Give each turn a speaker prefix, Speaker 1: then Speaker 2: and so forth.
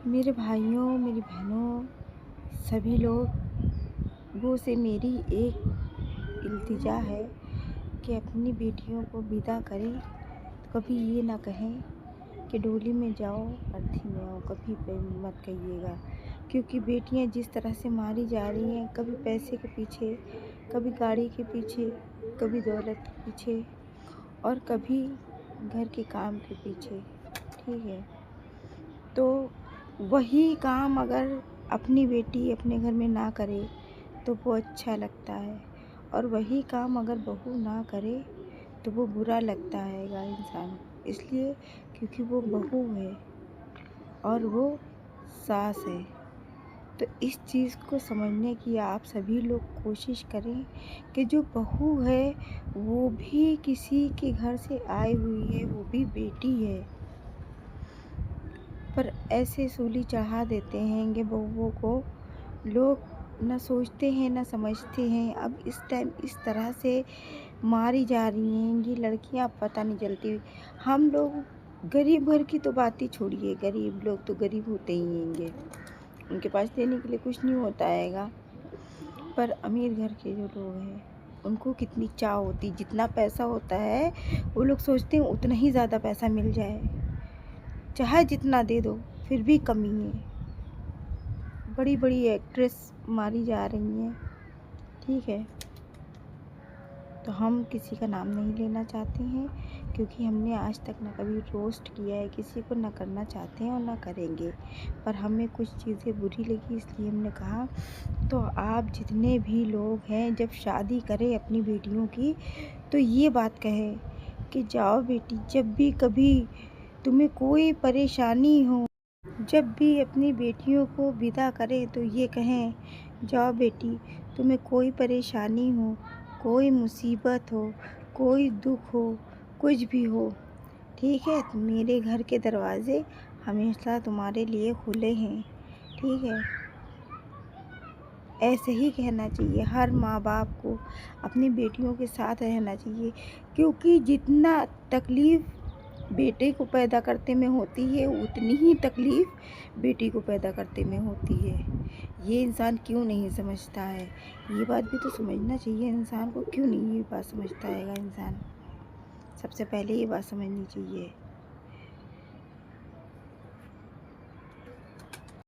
Speaker 1: मेरे भाइयों, मेरी बहनों, सभी लोगों से मेरी एक इल्तिजा है कि अपनी बेटियों को विदा करें तो कभी ये ना कहें कि डोली में जाओ अर्थी में आओ, कभी पे मत कहिएगा। क्योंकि बेटियां जिस तरह से मारी जा रही हैं, कभी पैसे के पीछे, कभी गाड़ी के पीछे, कभी दौलत के पीछे और कभी घर के काम के पीछे। ठीक है, तो वही काम अगर अपनी बेटी अपने घर में ना करे तो वो अच्छा लगता है, और वही काम अगर बहू ना करे तो वो बुरा लगता है इंसान। इसलिए क्योंकि वो बहू है और वो सास है। तो इस चीज़ को समझने की आप सभी लोग कोशिश करें कि जो बहू है वो भी किसी के घर से आई हुई है, वो भी बेटी है। पर ऐसे सूली चढ़ा देते हैं कि बहुओं को लोग न सोचते हैं न समझते हैं। अब इस टाइम इस तरह से मारी जा रही हैं कि लड़कियां पता नहीं चलती। हम लोग गरीब घर की तो बात ही छोड़िए, गरीब लोग तो गरीब होते ही हैंगे, उनके पास देने के लिए कुछ नहीं होता हैगा। पर अमीर घर के जो लोग हैं उनको कितनी चाह होती, जितना पैसा होता है वो लोग सोचते हैं उतना ही ज़्यादा पैसा मिल जाए, चाहे जितना दे दो फिर भी कमी है। बड़ी बड़ी एक्ट्रेस मारी जा रही हैं। ठीक है, तो हम किसी का नाम नहीं लेना चाहते हैं, क्योंकि हमने आज तक ना कभी रोस्ट किया है किसी को, ना करना चाहते हैं और ना करेंगे। पर हमें कुछ चीज़ें बुरी लगी इसलिए हमने कहा। तो आप जितने भी लोग हैं जब शादी करें अपनी बेटियों की तो ये बात कहें कि जाओ बेटी, जब भी कभी तुम्हें कोई परेशानी हो, जब भी अपनी बेटियों को विदा करें तो ये कहें, जाओ बेटी, तुम्हें कोई परेशानी हो, कोई मुसीबत हो, कोई दुख हो, कुछ भी हो, ठीक है, तो मेरे घर के दरवाज़े हमेशा तुम्हारे लिए खुले हैं। ठीक है, ऐसे ही कहना चाहिए। हर माँ बाप को अपनी बेटियों के साथ रहना चाहिए, क्योंकि जितना तकलीफ़ बेटे को पैदा करते में होती है उतनी ही तकलीफ़ बेटी को पैदा करते में होती है। ये इंसान क्यों नहीं समझता है? ये बात भी तो समझना चाहिए इंसान को। क्यों नहीं ये बात समझता है इंसान? सबसे पहले ये बात समझनी चाहिए।